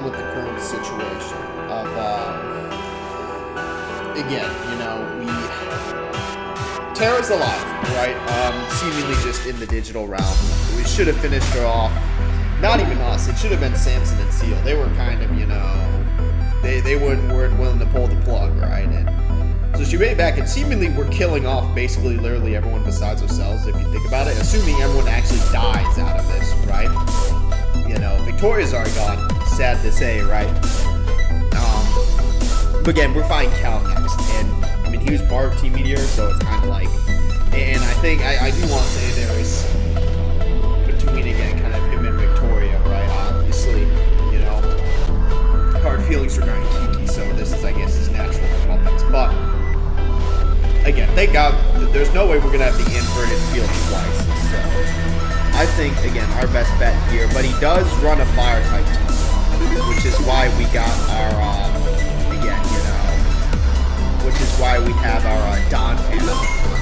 on with the current situation of, again, you know, Terra's alive, right? Seemingly just in the digital realm. We should have finished her off. Not even us. It should have been Samson and Seal. They were kind of, you know, they weren't willing to pull the plug, right? And so she made it back, and seemingly we're killing off basically literally everyone besides ourselves, if you think about it. Assuming everyone actually dies out of this, right? You know, Victoria's already gone. Sad to say, right? But again, we're fighting Cal next, and I mean, he was part of Team Meteor, so it's kind of like, and I think I do want to say there is between again kind of him and Victoria, right? Obviously, you know, hard feelings regarding Kiki, so this is, I guess, his natural comeuppance. But again, thank God, there's no way we're gonna have the inverted field twice. So I think again our best bet here, but he does run a fire type team, which is why we got our again, you know, which is why we have our Don Phantom.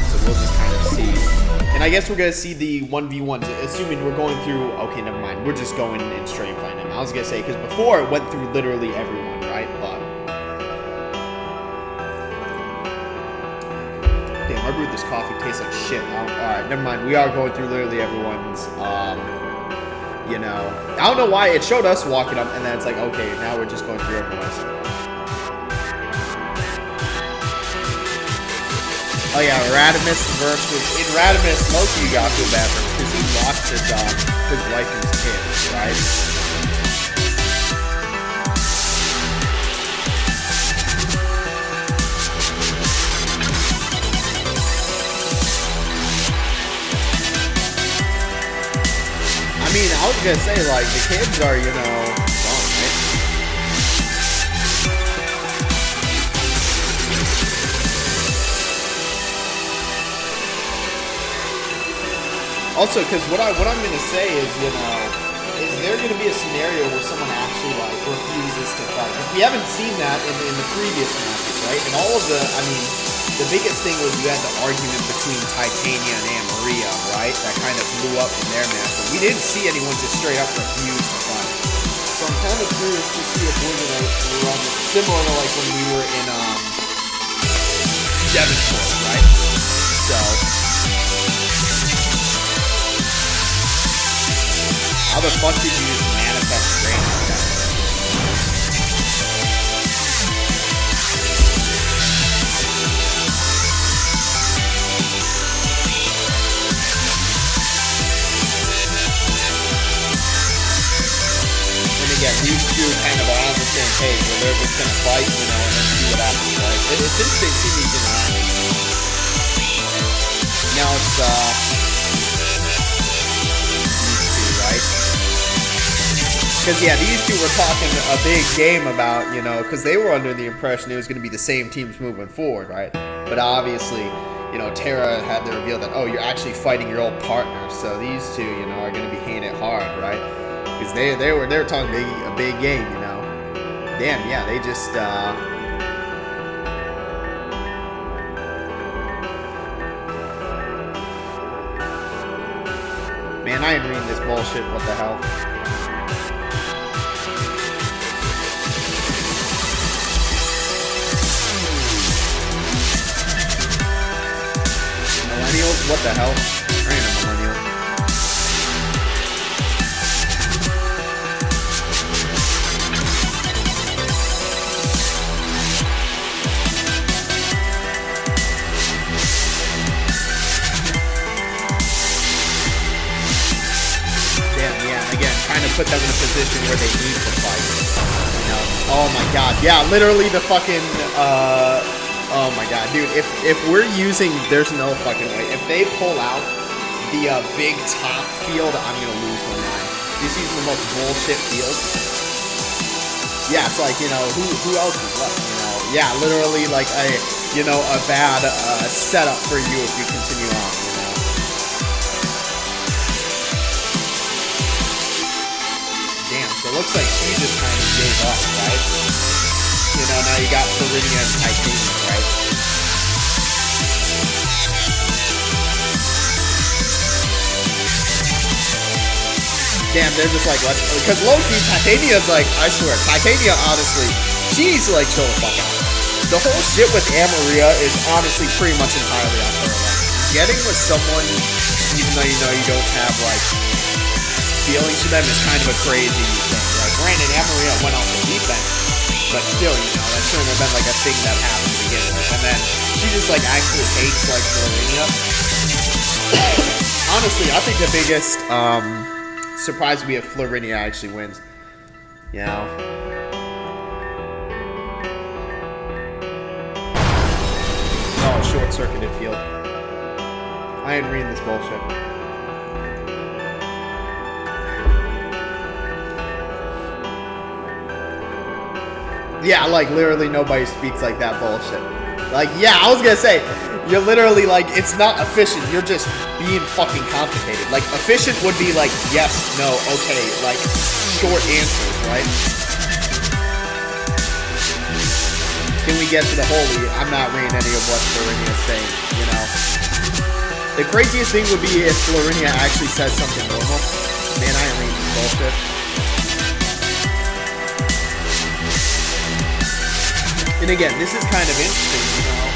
So we'll just kind of see. And I guess we're going to see the 1v1s, assuming we're going through, okay, never mind. We're just going in straight fighting him. I was going to say, because before it went through literally everyone, right? But, damn, I brewed this coffee. Tastes like shit. Alright, never mind. We are going through literally everyone's, you know. I don't know why it showed us walking up, and then it's like, okay, now we're just going through everyone's. Oh yeah, Radimus versus... In Radimus, most of you guys feel bad for him because he lost his wife and his kids, right? I mean, I was gonna say, like, the kids are, you know, gone, right? Also, because what I'm gonna say is, you know, is there gonna be a scenario where someone actually like refuses to fight? We haven't seen that in the previous matches, right? And all of the, I mean, the biggest thing was you had the argument between Titania and Anne Maria, right? That kind of blew up in their match, but we didn't see anyone just straight up refuse to fight. So I'm kind of curious to see if we're gonna run similar to like when we were in Devonport, right? So. How the fuck did you just manifest range like that? And again, these two kind of are on the same page where they're just gonna fight, you know, and then see what happens, right? It's interesting to see these interactions. Now it's, because, yeah, these two were talking a big game about, you know, because they were under the impression it was going to be the same teams moving forward, right? But obviously, you know, Tara had to reveal that, oh, you're actually fighting your old partner. So these two, you know, are going to be hitting it hard, right? Because they were talking a big game, you know. Damn, yeah, they just, man, I ain't reading this bullshit. What the hell? Millennials? What the hell? I ain't a millennial. Damn, yeah, again, kind of put them in a position where they need to fight. You know? Oh my god, yeah, literally the fucking, oh my god, dude, if we're using, there's no fucking way. If they pull out the big top field, I'm gonna lose my mind. This is the most bullshit field. Yeah, it's like, you know, who else is left, you know? Yeah, literally like a bad setup for you if you continue on, you know? Damn, so it looks like she just kind of gave up, right? You know, now you got Floridian and Titanium, right? damn, they're just like, let's, because low-key, Titania's like, I swear, Titania, honestly, she needs to like chill the fuck out. The whole shit with Amaria is honestly pretty much entirely on her. Like, getting with someone, even though you know you don't have like feelings for them, is kind of a crazy thing. Like, granted, Amaria went off the deep end, but still, you know, that shouldn't have been like a thing that happened to begin with. And then she just like actually hates like Florinia. Honestly, I think the biggest surprise would be if Florinia actually wins. You know. Oh, short-circuited field. I ain't reading this bullshit. Yeah, like, literally nobody speaks like that bullshit. Like, yeah, I was gonna say, you're literally, like, it's not efficient, you're just being fucking complicated. Like, efficient would be, like, yes, no, okay, like, short answers, right? Can we get to the holy? I'm not reading any of what Florinia's saying, you know? The craziest thing would be if Florinia actually says something normal. Man, I ain't reading this bullshit. And again, this is kind of interesting, you know?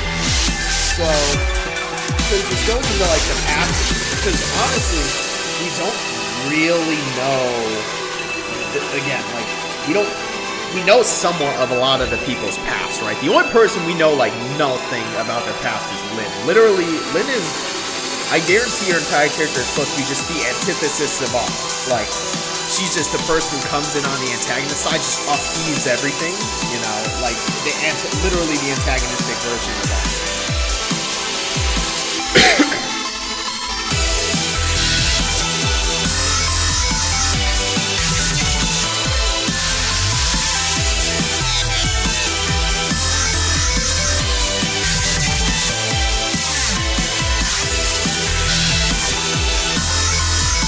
So, because this goes into, like, the past, because honestly, we don't really know, again, like, we know somewhat of a lot of the people's past, right? The only person we know, like, nothing about their past is Lynn. Literally, Lynn is, I guarantee her entire character is supposed to be just the antithesis of us. Like, she's just the person who comes in on the antagonist side, just upheaves everything, you know, like, literally the antagonistic version of us.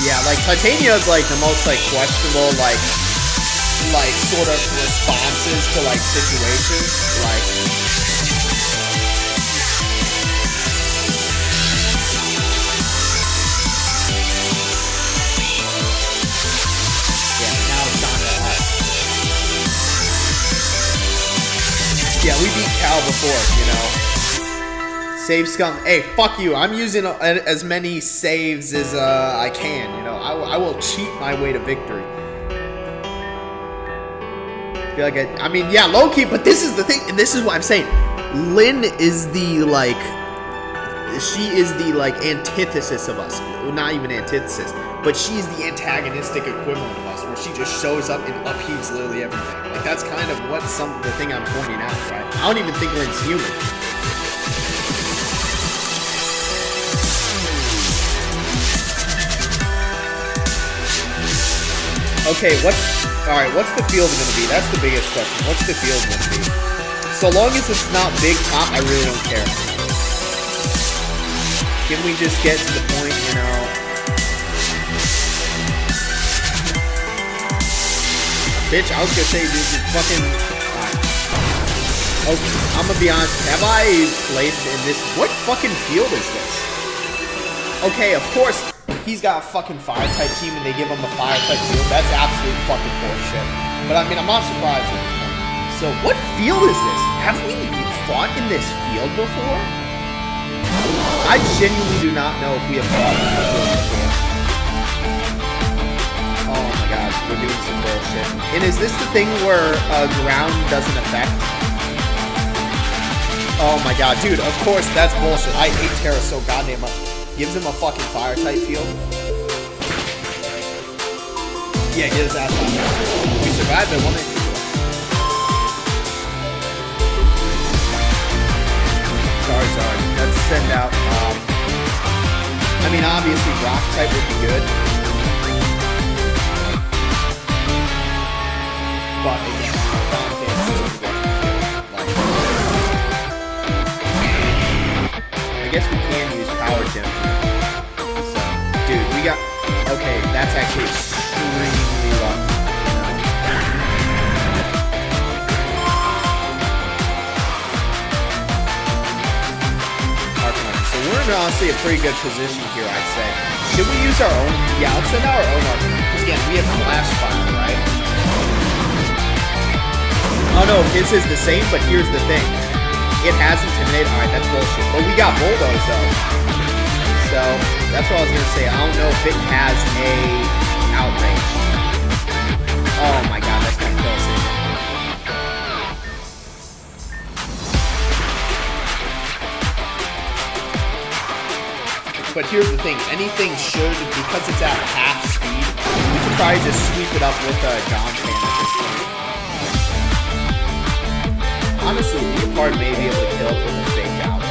Yeah, like, Titania is, like, the most, like, questionable, like, sort of responses to, like, situations, like... Yeah, now it's on to us. Yeah, we beat Cal before, you know? Save scum. Hey, fuck you. I'm using as many saves as I can, you know. I will cheat my way to victory. I feel like I mean, yeah, low-key, but this is the thing, and this is what I'm saying. Lynn is the, like, she is the, like, antithesis of us. Well, not even antithesis, but she's the antagonistic equivalent of us, where she just shows up and upheaves literally everything. Like, that's kind of what the thing I'm pointing out, right? I don't even think Lynn's human. Okay, alright, what's the field gonna be? That's the biggest question. What's the field gonna be? So long as it's not big top, I really don't care. Can we just get to the point, you know? Bitch, I was gonna say, dude, you fucking... Okay, I'm gonna be honest, have I played in this... What fucking field is this? Okay, of course... He's got a fucking fire-type team and they give him a fire-type field. That's absolute fucking bullshit. But I mean, I'm not surprised at this point. So, what field is this? Have we fought in this field before? I genuinely do not know if we have fought in this field before. Oh my god, we're doing some bullshit. And is this the thing where ground doesn't affect? Oh my god, dude, of course, that's bullshit. I hate Terra so goddamn much. Gives him a fucking fire-type field. Yeah, get his ass on. We survived it, won't it? Sorry. Let's send out, I mean, obviously, rock-type would be good. But, again, I guess we can use power gem. So, dude, we got... Okay, that's actually extremely lucky. So we're in honestly a pretty good position here, I'd say. Should we use our own? Yeah, let's send out our own Arcanine. Because again, we have Flash Fire, right? Oh no, his is the same, but here's the thing. It has Intimidate. Alright, that's bullshit. But we got Bulldoze, though. So, that's what I was going to say. I don't know if it has a Outrage. Oh my god, that's going to kill us. But here's the thing. Anything should, because it's at half speed, we could probably just sweep it up with a Donphan at this point. Honestly, Leopard may be able to kill it with a Fake Out.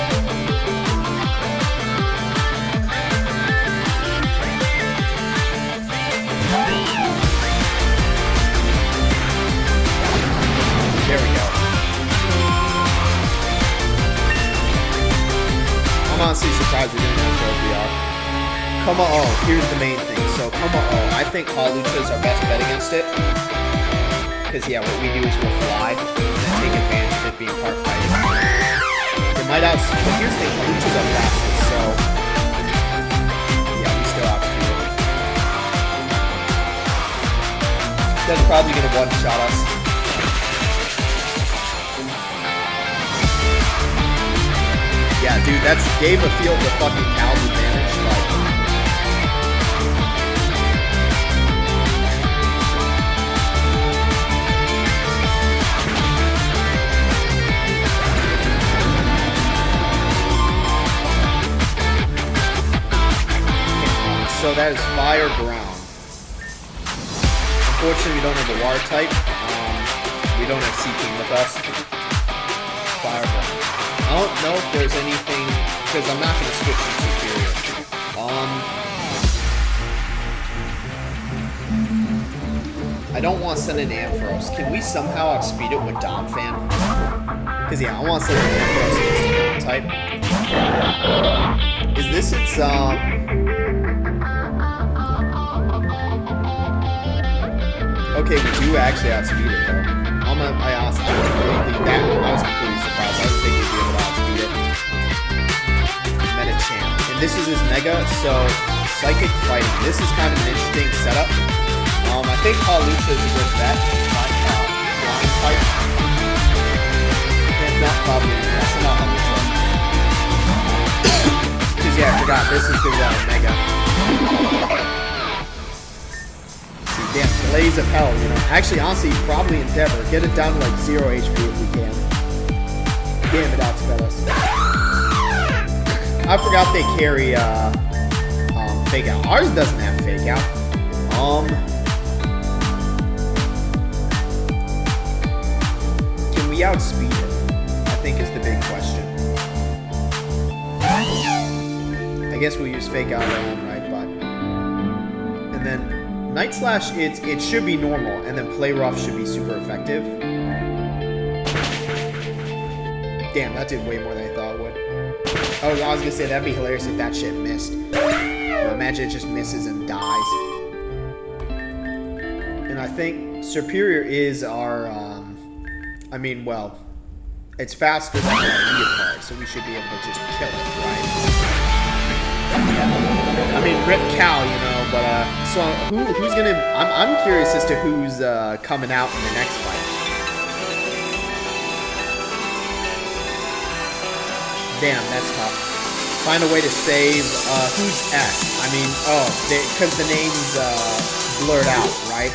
There we go. I'm honestly surprised we didn't have LBR. Kuma-Oh, here's the main thing. So Kuma-Oh, I think Hawlucha is our best bet against it. Because yeah, what we do is we'll fly and then take advantage of it being part fighting. It might outspeed, but here's the thing, Hawlucha's our fastest, so yeah, we still outspeed it. That's probably gonna one-shot us. Yeah, dude, that's gave a field the fucking Cal's advantage. Like, so that is Fire Ground. Unfortunately, we don't have a Water type. We don't have Seeking with us. Fire Ground. I don't know if there's anything, because I'm not going to switch to Superior. I don't want to send an Ampharos. Can we somehow outspeed it with Donphan? Because yeah, I want to send an Ampharos against the type. Is this its, okay, we do actually outspeed it though. I honestly, that I was completely surprised. I was thinking we'd be able to outspeed it. Medicham. And this is his Mega, so Psychic Fighting. This is kind of an interesting setup. I think Hawlucha is a good bet. Blind Fight. And not probably, that's not Hawlucha. Because yeah, I forgot, this is the Mega. Damn, Blaze of Hell, you know. Actually, honestly, probably Endeavor. Get it down to like 0 HP if we can. Damn, it outsped us. I forgot they carry Fake Out. Ours doesn't have Fake Out. Can we outspeed it? I think is the big question. I guess we'll use Fake Out around, right? But and then Night Slash, it should be normal, and then Play Rough should be super effective. Damn, that did way more than I thought it would. I was gonna say, that'd be hilarious if that shit missed. Imagine it just misses and dies. And I think Superior is our, I mean, well, it's faster than our Leopard, so we should be able to just kill it, right? I mean, Rip Cow, you know, but, so who's gonna, I'm curious as to who's, coming out in the next fight. Damn, that's tough. Find a way to save, who's S? I mean, because the name's, blurred out, right?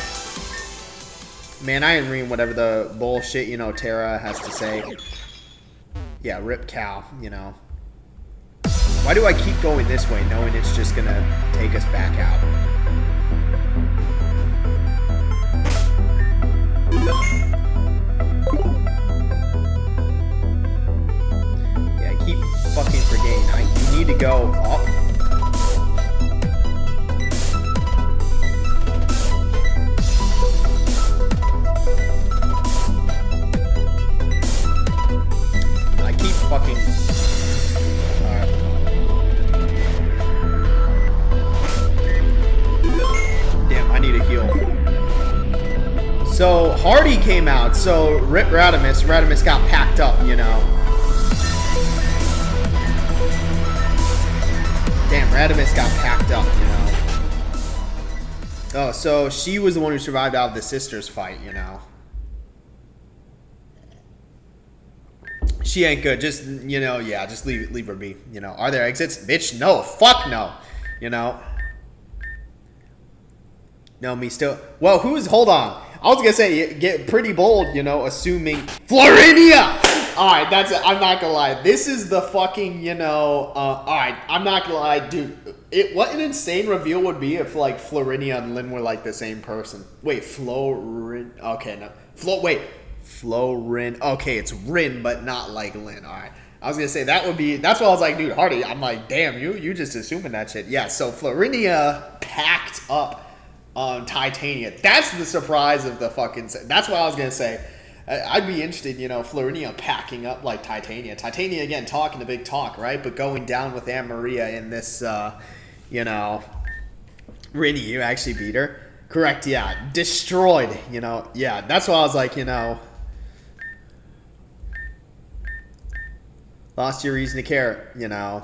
Man, I ain't reading whatever the bullshit, you know, Terra has to say. Yeah, Rip Cow, you know. Why do I keep going this way, knowing it's just gonna take us back out? Yeah, I keep fucking forgetting. You need to go up. I keep fucking... So, Hardy came out, so Rip Radimus got packed up, you know. Radimus got packed up, you know. Oh, so she was the one who survived out of the sisters fight, you know. She ain't good. Just, you know, yeah, just leave her be. You know, are there exits? Bitch, no. Fuck no. You know. No, me still. Well, hold on. I was gonna say, get pretty bold, you know, assuming Florinia. All right, that's it. I'm not gonna lie. This is the fucking, you know. All right, I'm not gonna lie, dude. What an insane reveal would be if like Florinia and Lynn were like the same person. Wait, Florin. Okay, no. Florin. Okay, it's Rin, but not like Lynn. All right. I was gonna say that would be. That's why I was like, dude, Hardy. I'm like, damn, you just assuming that shit. Yeah. So Florinia packed up on Titania. That's the surprise of the fucking. That's what I was gonna say. I'd be interested, you know, Florinia packing up like Titania. Titania again talking a big talk, right? But going down with Anne Maria in this, you know, Rinny, you actually beat her. Correct. Yeah. Destroyed. You know. Yeah. That's why I was like, you know. Lost your reason to care, you know.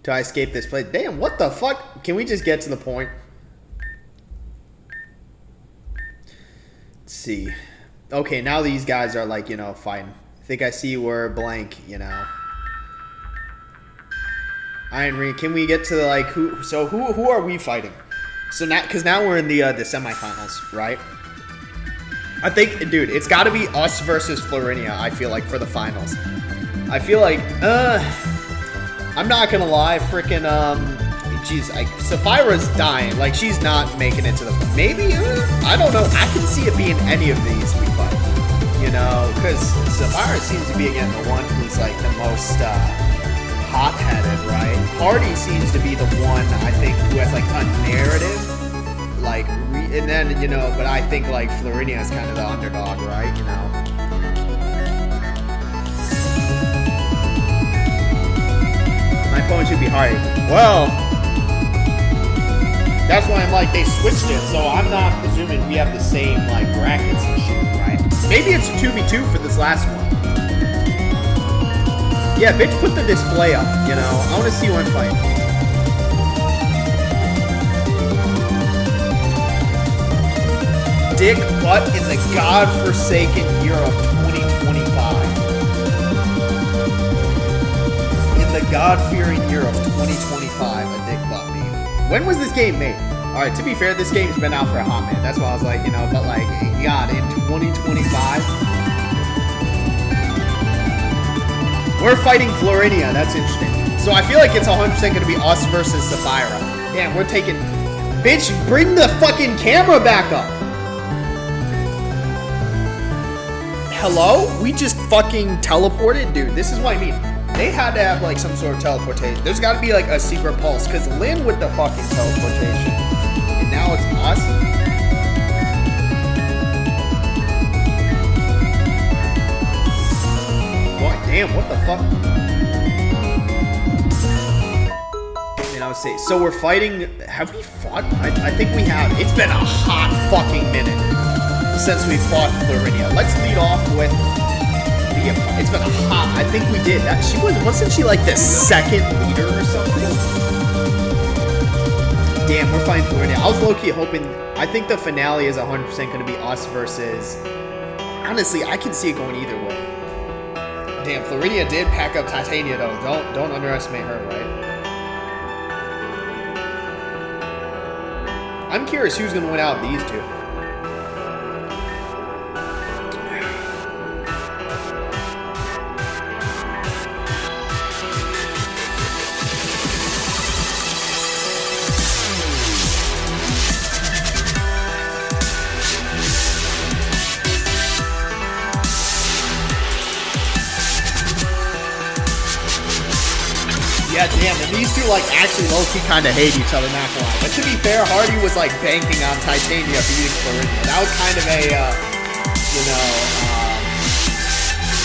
Till I escape this place. Damn, what the fuck? Can we just get to the point? Let's see. Okay, now these guys are like, you know, fighting. I think I see where blank, you know. Iron Ring. Can we get to the, like, who? So who are we fighting? So now, because now we're in the semifinals, right? I think, dude, it's got to be us versus Florinia, I feel like, for the finals. I feel like, I'm not going to lie, freaking, jeez, Sapphira's dying. Like, she's not making it to the, maybe, I don't know. I can see it being any of these we fight, you know, because Sapphira seems to be, again, the one who's, like, the most, hot-headed, right? Hardy seems to be the one, I think, who has, like, a narrative. Like, and then, you know, but I think, like, Florinia is kind of the underdog, right? You know? My opponent should be Hardy. Well, that's why I'm like, they switched it, so I'm not presuming we have the same, like, brackets and shit, right? Maybe it's 2v2 for this last one. Yeah, bitch, put the display up, you know? I want to see one fight. Dick butt in the godforsaken year of 2025. In the God-fearing year of 2025, a dick butt meme. When was this game made? Alright, to be fair, this game's been out for a hot minute. That's why I was like, you know, but like, God, in 2025? We're fighting Florinia. That's interesting. So I feel like it's 100% going to be us versus Sapphira. Damn, we're taking... Bitch, bring the fucking camera back up. Hello? We just fucking teleported? Dude, this is what I mean. They had to have, like, some sort of teleportation. There's got to be, like, a secret pulse. Because Lynn with the fucking teleportation. And now it's us. Boy, damn, what the fuck? And I would say, so we're fighting... Have we fought? I think we have. It's been a hot fucking minute since we fought Florinia. Let's lead off with the... It's been a hot... I think we did. That she wasn't she like the second leader or something? Damn, we're fighting Florinia. I was low-key hoping... I think the finale is 100% going to be us versus... Honestly, I can see it going either way. Damn, Florinia did pack up Titania though. Don't underestimate her, right? I'm curious who's going to win out of these two. Yeah, damn, and these two, like, actually low-key kind of hate each other, not gonna lie. But to be fair, Hardy was, like, banking on Titania beating Florinia. That was kind of a, you know,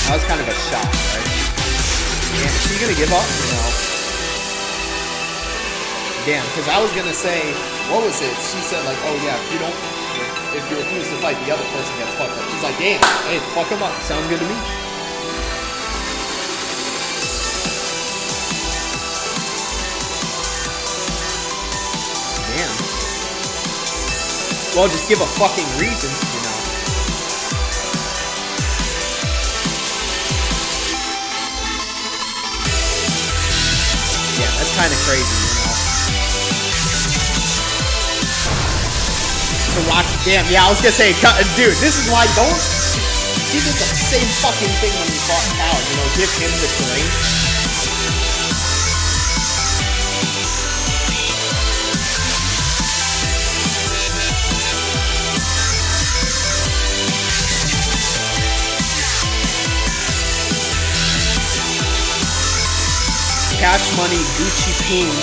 that was kind of a shock, right? Damn, is she gonna give up? You know? Damn, because I was gonna say, what was it? She said, like, oh, yeah, if you refuse to fight, the other person gets fucked up. She's like, damn, hey, fuck him up. Sounds good to me. Well, just give a fucking reason, you know. Yeah, that's kind of crazy, you know. To watch, damn, yeah, I was gonna say, dude, this is why don't. He did the same fucking thing when he fought Cal, you know, give him the terrain. Cash Money, Gucci Poon.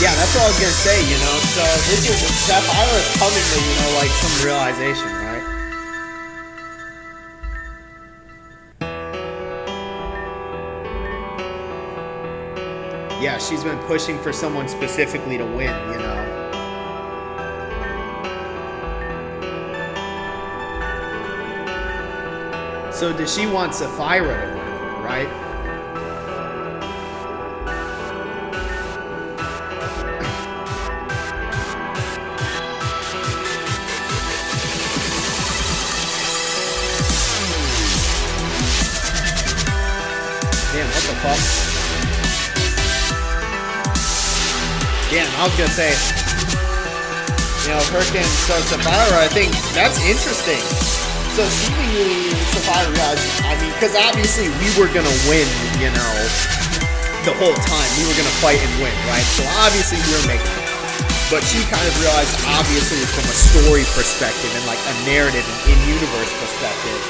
Yeah, that's what I was gonna say, you know. So this is Sapphire is coming to, you know, like some realization, right? Yeah, she's been pushing for someone specifically to win, you know. So does she want Sapphira to win, right? Damn, what the fuck? Damn, I was gonna say, you know, Hurricane, so Sapphira, I think that's interesting. So seemingly, Sapphira realized, I mean, because obviously we were going to win, you know, the whole time. We were going to fight and win, right? So obviously we were making it. But she kind of realized, obviously, from a story perspective and like a narrative and in-universe perspective,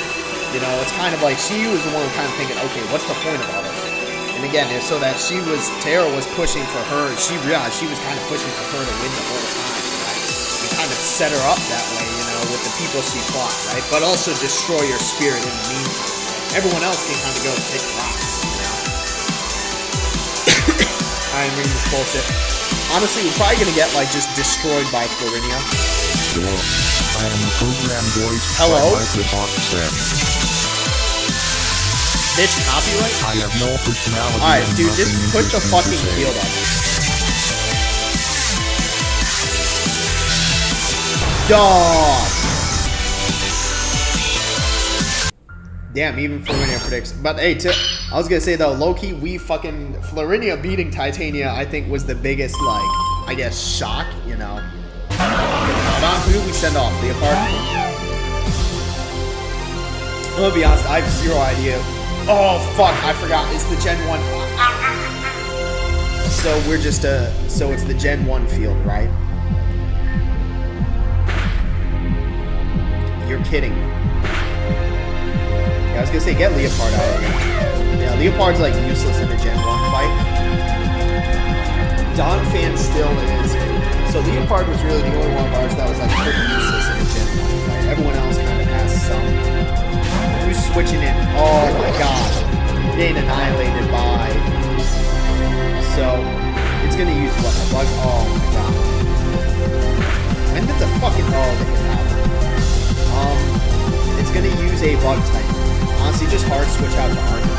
you know, it's kind of like she was the one kind of thinking, okay, what's the point of all this? And again, so that Tara was pushing for her, she realized she was kind of pushing for her to win the whole time, right? And kind of set her up that way, you know, with the people she fought, right? But also destroy your spirit in the meantime. Everyone else can kind of go pick rocks, you know? I'm reading this bullshit. Honestly, we're probably gonna get, like, just destroyed by Florinia. Hello. I am a program voice. Hello? Bitch, copyright? I have no personality. Alright, dude, just put the fucking field up. Dog! Damn, even Florinia predicts. But hey, I was gonna say though, low-key, Florinia beating Titania, I think, was the biggest, like, I guess, shock, you know. Hold on, who did we send off? Leopard? I'm gonna be honest, I have zero idea. Oh, fuck, I forgot. It's the Gen 1. So we're just so it's the Gen 1 field, right? You're kidding. I was gonna say, get Leopard out of here. Yeah, Leopard's like useless in a Gen 1 fight. Don Fan still is. So Leopard was really the only one of ours that was like pretty useless in a Gen 1 fight. Everyone else kind of has some. Who's switching in? Oh my god. Getting annihilated by. So, it's gonna use what? A bug? Oh my god. When did the fucking. Oh, look at that. It's gonna use a bug type. Honestly, just hard switch out to Arctic.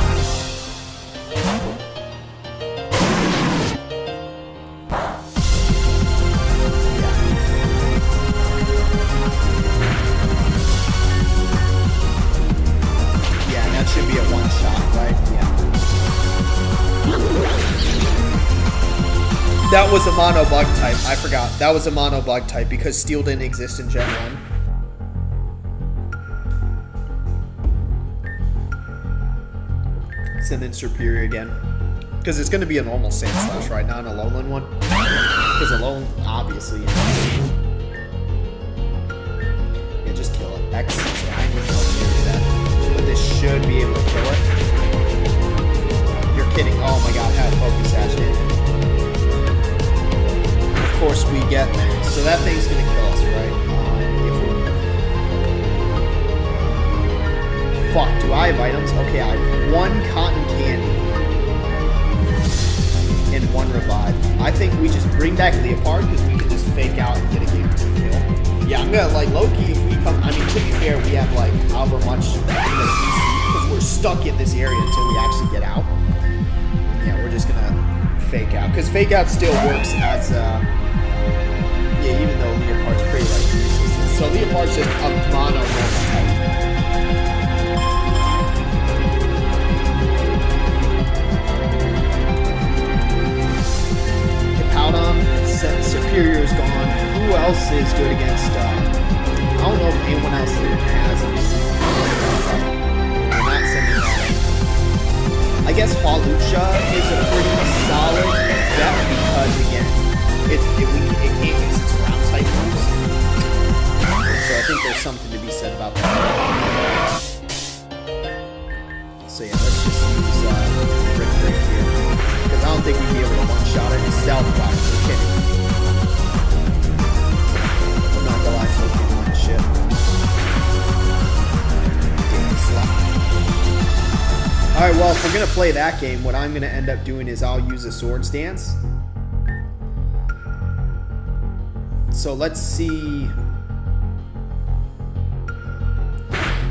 Yeah, and that should be a one shot, right? Yeah. That was a mono bug type. I forgot. That was a mono bug type because Steel didn't exist in Gen 1. And then Superior again. Because it's going to be a normal Sand Slash, right? Not an Alolan one. Because Alolan, obviously. Yeah, just kill it. X. I need to do that. But this should be able to kill it. You're kidding. Oh my god, how Focus Sash did. Of course we get there. So that thing's going to kill us, right? Fuck, do I have items? Okay, I have one cotton candy and one revive. I think we just bring back Leopard because we can just fake out and get a guaranteed kill. Yeah, I'm gonna, like, low-key, if we come, I mean, to be fair, we have, like, however much because we're stuck in this area until we actually get out. Yeah, we're just gonna fake out, because fake out still works as yeah, even though Leopard's pretty like useless. So Leopard's just a mono normal type. Superior is gone. Who else is good against? I don't know if anyone else has him. We're not sending that in. I guess Hawlucha is a pretty solid bet because again, it can't use its ground type moves. So I think there's something to be said about that. So yeah, let's just use Rick Break here. Because I don't think we'd be able to one-shot it. It's stealth block. We're kidding. I'm not gonna lie, so Pokémon shit. Alright, well, if we're gonna play that game, what I'm gonna end up doing is I'll use a Swords Dance. So let's see.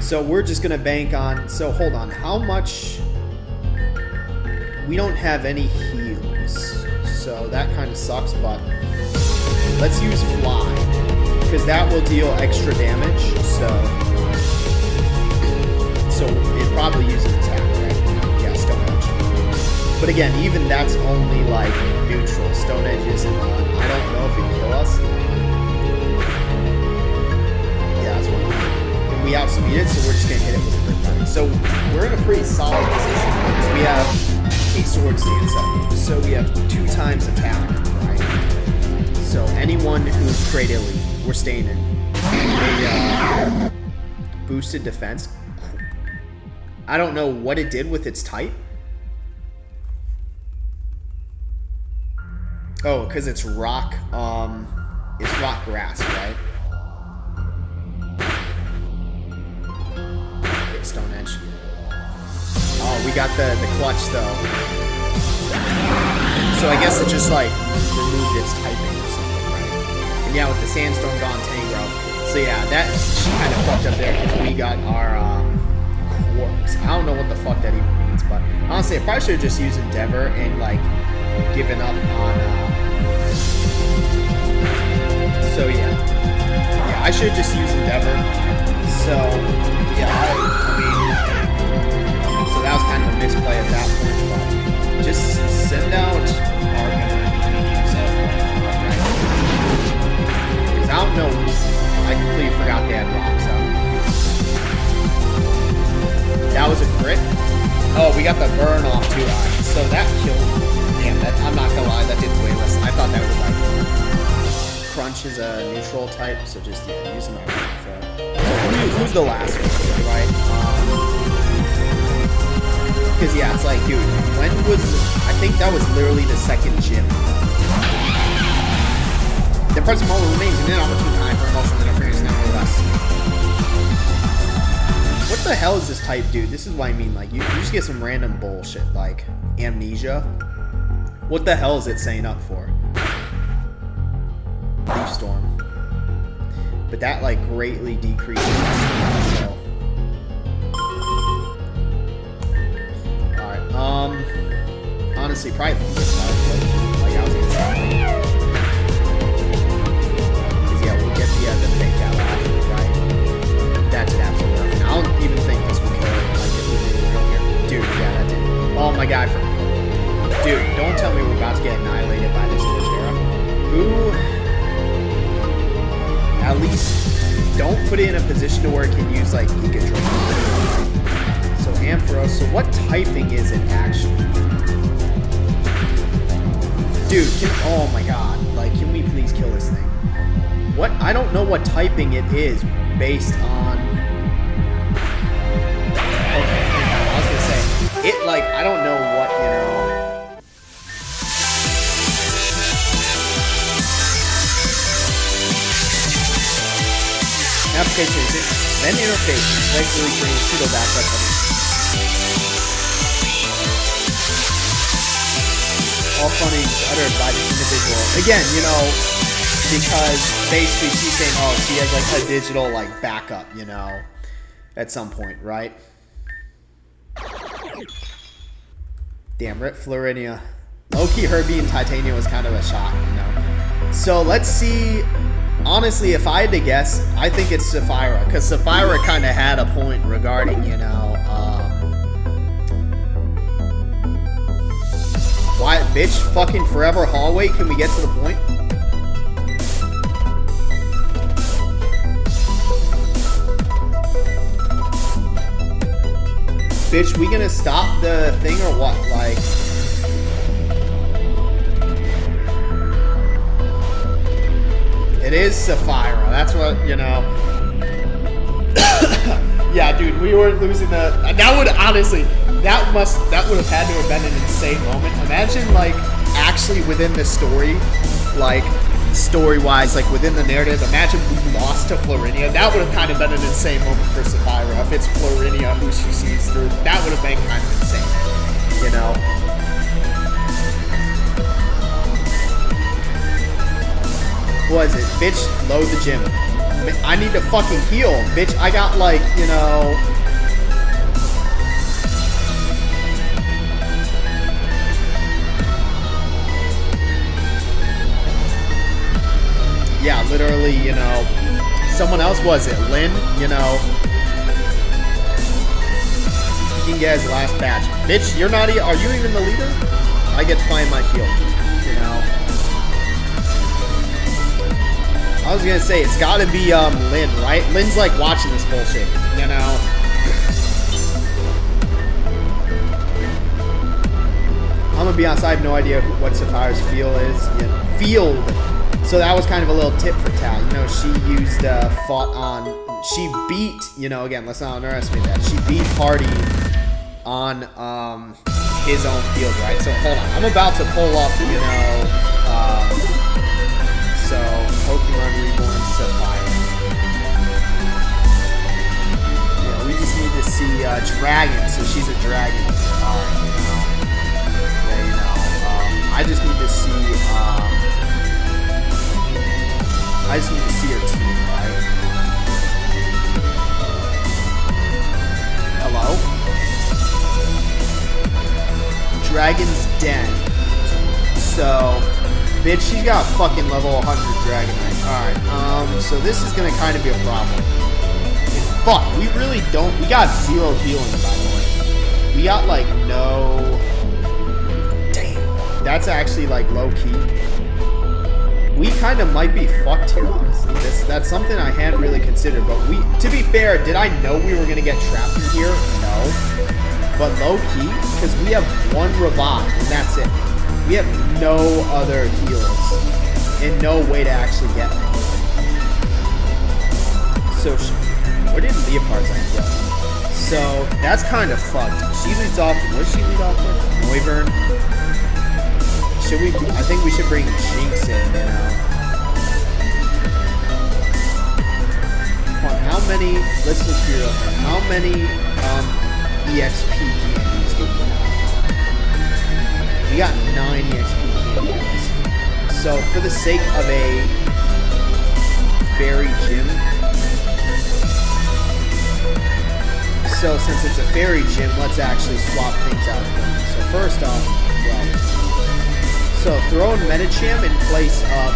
So we're just gonna bank on. So hold on, how much? We don't have any heals, so that kind of sucks, but let's use Fly, because that will deal extra damage, so it probably uses attack, right? Yeah, Stone Edge. But again, even that's only like neutral. Stone Edge isn't on. I don't know if it can kill us. Yeah, that's what and we outspeed it, so we're just gonna hit it with a Grip Button. So we're in a pretty solid position because we have a Swords Dance up, so we have 2 times attack, right? So anyone who's Great Elite, we're staying in. A boosted defense. I don't know what it did with its type. Oh, because it's rock. It's rock grass, right? Okay, Stone Edge. Oh, we got the clutch though. So I guess it just like removed its typing or something, right? And yeah, with the Sandstone gone, Tangro. So yeah, that kind of fucked up there because we got our Quarks. I don't know what the fuck that even means, but honestly, I probably should have just used Endeavor and like given up on. So yeah, I should have just used Endeavor. So yeah, I mean. So that was kind of a misplay at that point, but just send out our himself, right? Because I don't know, I completely forgot they had rocks out. That was a crit. Oh, we got the burn off too. So that killed. Damn, that I'm not gonna lie, that did way less. I thought that was like Crunch is a neutral type, so just yeah, using that. So who's the last one, right? Because yeah, it's like, dude, when was... I think that was literally the second gym. The present moment remains an inopportune time for emotional interference, never less. What the hell is this type, dude? This is what I mean, like, you just get some random bullshit, like Amnesia. What the hell is it saying up for? Leaf Storm. But that, like, greatly decreases so... honestly, probably like I was gonna say. Because yeah, we'll get the fake out after, right? That's an absolute nothing. I don't even think this will kill it. Like if we did it real here. Dude, yeah, that did. Oh my god, dude, don't tell me we're about to get annihilated by this Twitchera. Who at least don't put it in a position to where it can use like Giga Drain. So Ampharos, so what typing is it actually? Dude, oh my god, like, can we please kill this thing? What? I don't know what typing it is based on... Okay, I was gonna say, it, like, I don't know what, you know... Application is it? Then interface, regularly bring pseudo backup. All funny uttered by this individual. Again, you know, because basically she's saying, oh, she has like a digital like backup, you know, at some point, right? Damn, Rip Florinia. Low-key, her being Titania was kind of a shock, you know. So let's see. Honestly, if I had to guess, I think it's Sapphira, because Sapphira kind of had a point regarding, you know, why, bitch, fucking forever hallway. Can we get to the point? Bitch, we gonna stop the thing or what? Like, it is Sapphira. That's what, you know. Yeah, dude, we weren't losing the. That would honestly, that would have had to have been an insane moment. Imagine, like, actually within the story, like, story-wise, like within the narrative, imagine we lost to Florinia. That would have kind of been an insane moment for Sapphira. If it's Florinia who she sees through, that would have been kind of insane, you know. What is it? Bitch, load the gym. I need to fucking heal. Bitch, I got like, you know... Yeah, literally, you know... Someone else, was it? Lynn, you know... He can get his last badge. Bitch, you're not... Are you even the leader? I get to find my field, you know... I was gonna say, it's gotta be, Lynn, right? Lynn's, like, watching this bullshit, you know? I'm gonna be honest, I have no idea what Sapphire's field is. Yeah, field! So that was kind of a little tip for Tal. You know, she used, she beat, you know, again, let's not underestimate that. She beat Hardy on, his own field, right? So, hold on. I'm about to pull up, you know, so, Pokemon Reborn Sapphire. Yeah, we just need to see Dragon, so she's a dragon. Yeah, you know. I just need to see her team, right? Hello? Dragon's Den. So, bitch, she's got a fucking level 100 Dragonite. Alright, so this is gonna kind of be a problem. And fuck, we really don't... We got 0 healing, by the way. We got, like, no... Damn. That's actually, like, low-key. We kind of might be fucked here, honestly. That's something I hadn't really considered, but we... To be fair, did I know we were gonna get trapped in here? No. But low-key, because we have 1 revive, and that's it. We have no other heals and no way to actually get them. So, where did Leopard's end go? So, that's kind of fucked. She leads off, what does she lead off with? Noivern? Should we, I think we should bring Jinx in, you know. Come on, how many, let's be real here. How many, EXP candies do we have? We got 9 EXP candies. So, for the sake of a fairy gym. So, since it's a fairy gym, let's actually swap things out. So, first off, well, so throw in Medicham in place of,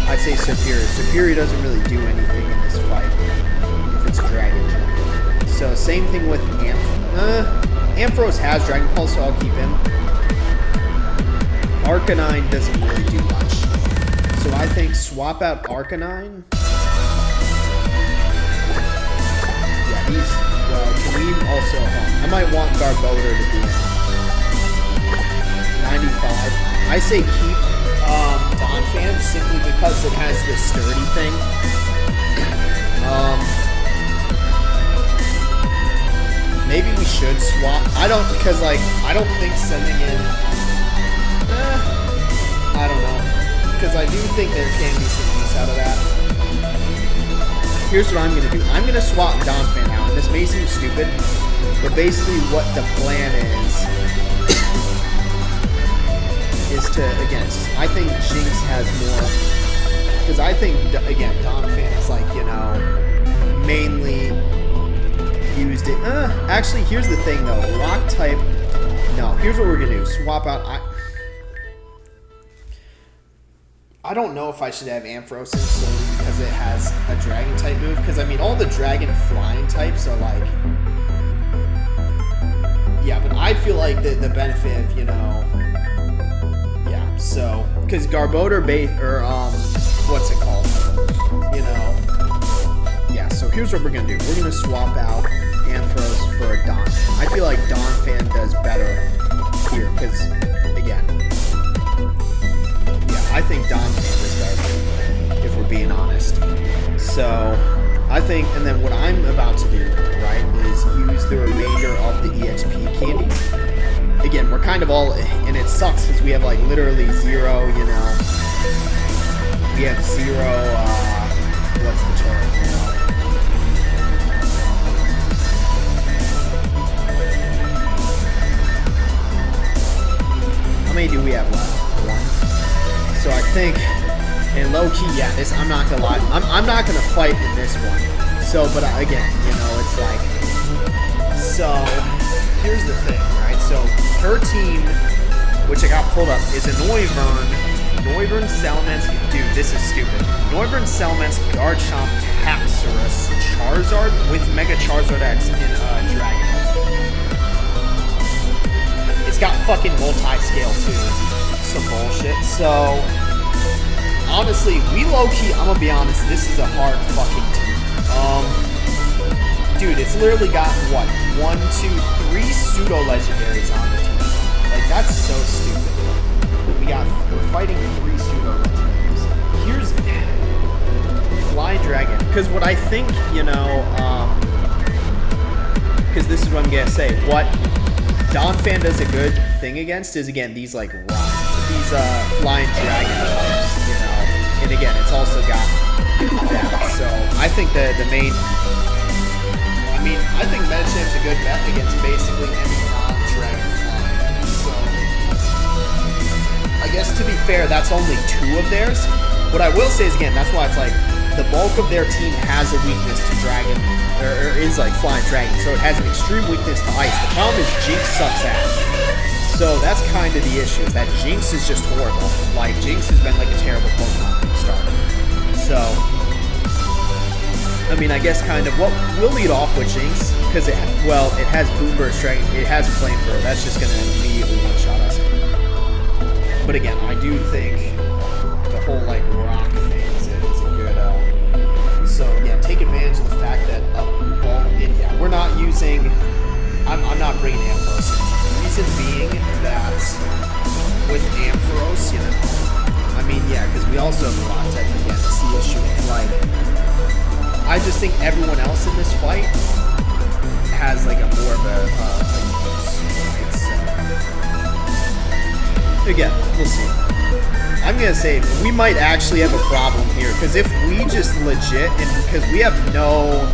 I'd say Superior. Superior doesn't really do anything in this fight if it's Dragon Gym. So, same thing with Ampharos has Dragon Pulse, so I'll keep him. Arcanine doesn't really do much. So I think swap out Arcanine. Yeah, he's... Well, Kareem also... I might want Garbodor to be in. 95. I say keep Donphan simply because it has this sturdy thing. Maybe we should swap. I don't, because, like, I don't think sending in... I don't know. Because I do think there can be some use out of that. Here's what I'm going to do. I'm going to swap Donphan out. And this may seem stupid, but basically what the plan is to, again, I think Jinx has more... Because I think, again, Donphan is, like, you know, mainly... used it. Actually, here's the thing though. Rock type. No, here's what we're gonna do. Swap out. I don't know if I should have Ampharos in solely because it has a dragon type move. Because I mean, all the dragon flying types are like, yeah. But I feel like the benefit of, you know, yeah. So because Garbodor what's it called? You know, yeah. So here's what we're gonna do. We're gonna swap out Ampharos for a Donphan. I feel like Donphan does better here because, again, yeah, I think Donphan is better if we're being honest. So I think, and then what I'm about to do, right, is use the remainder of the EXP candies. Again, we're kind of all, and it sucks because we have like literally zero, you know, we have zero, what's the term, you know? How many do we have left? One. So I think, and low key, yeah, this, I'm not gonna lie, I'm not gonna fight in this one. So, but again, you know, it's like, so here's the thing, right? So her team, which I got pulled up, is a Noivern, Salamence, dude, this is stupid. Noivern, Salamence, Garchomp, Haxorus, Charizard with Mega Charizard X in Dragon. It's got fucking multi-scale too. Some bullshit. So, honestly, we low-key, I'm gonna be honest, this is a hard fucking team. Dude, it's literally got, what, 1, 2, 3 pseudo-legendaries on the team. Like, that's so stupid. We're fighting 3 pseudo-legendaries. Here's Flying Dragon. Because what I think, you know, because this is what I'm gonna say, what Donphan does a good thing against is, again, these like flying dragon types, you know. And again, it's also got that. So I think the main, I mean, I think Medichamp's a good bet against basically any non-dragon flying. So I guess to be fair, that's only 2 of theirs. What I will say is, again, that's why it's like the bulk of their team has a weakness to dragon, or is like flying dragon, so it has an extreme weakness to ice. The problem is Jinx sucks ass. So that's kind of the issue, is that Jinx is just horrible. Like, Jinx has been like a terrible Pokemon from the start. So, I mean, I guess kind of, what we'll lead off with Jinx, because it has Boom Burst Dragon, it has Flamethrower, that's just going to immediately one-shot us. But again, I do think the whole, like, rock thing is a good, so, yeah, take advantage of the fact that, yeah, we're not using, I'm not bringing Ampharos in. The reason being that with Ampharos, you know, I mean, yeah, because we also have a lot of again, it's the issue of, like, I just think everyone else in this fight has, like, a more of a, again, we'll see. I'm gonna say we might actually have a problem here, because if we just legit, and because we have no,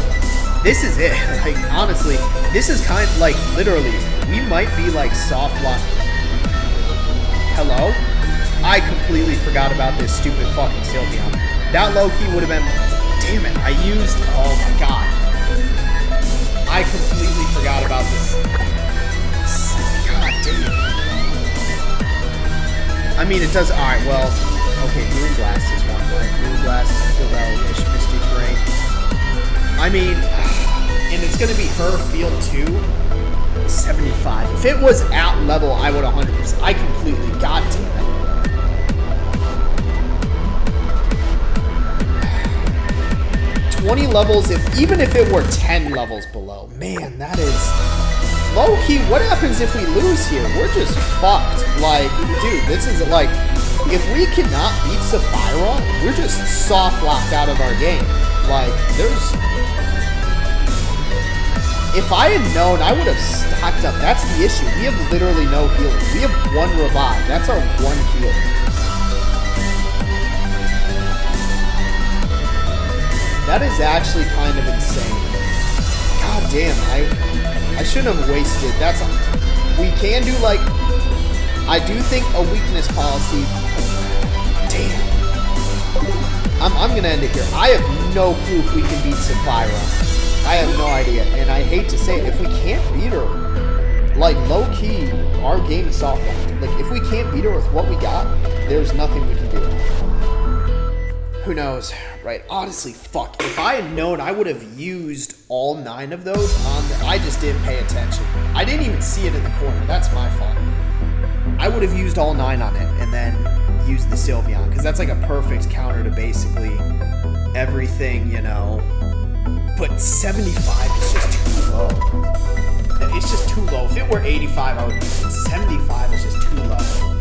this is it. Like, honestly, this is kind of like, literally, we might be like soft lock. Hello? I completely forgot about this stupid fucking Sylveon. That low-key would have been, damn it, I used, oh my god. I completely forgot about this. God damn it. I mean, it does, alright, well, okay, Moonblast is one, right? Moonblast, Field-ish, Misty Terrain. I mean, and it's going to be her field too, 75. If it was at level, I would 100%, I completely, god damn it. Levels, even if it were 10 levels below, man, that is low-key. What happens if we lose here? We're just fucked. Like, dude, this is like, if we cannot beat Sapphira, we're just soft locked out of our game. Like, there's, if I had known, I would have stocked up. That's the issue. We have literally no healing. We have 1 revive. That's our 1 heal. That is actually kind of insane. God damn, I shouldn't have wasted. That's, we can do, like, I do think a weakness policy. Damn. I'm gonna end it here. I have no clue if we can beat Sapphira. I have no idea, and I hate to say it, if we can't beat her, Like, low-key, our game is soft-locked. Like, if we can't beat her with what we got, there's nothing we can do. Who knows, right? Honestly, fuck. If I had known, I would have used all 9 of those on the... I just didn't pay attention. I didn't even see it in the corner. That's my fault. I would have used all 9 on it and then used the Sylveon, because that's like a perfect counter to basically everything, you know. But 75 is just too low. It's just too low. If it were 85, I would use it. 75 is just too low.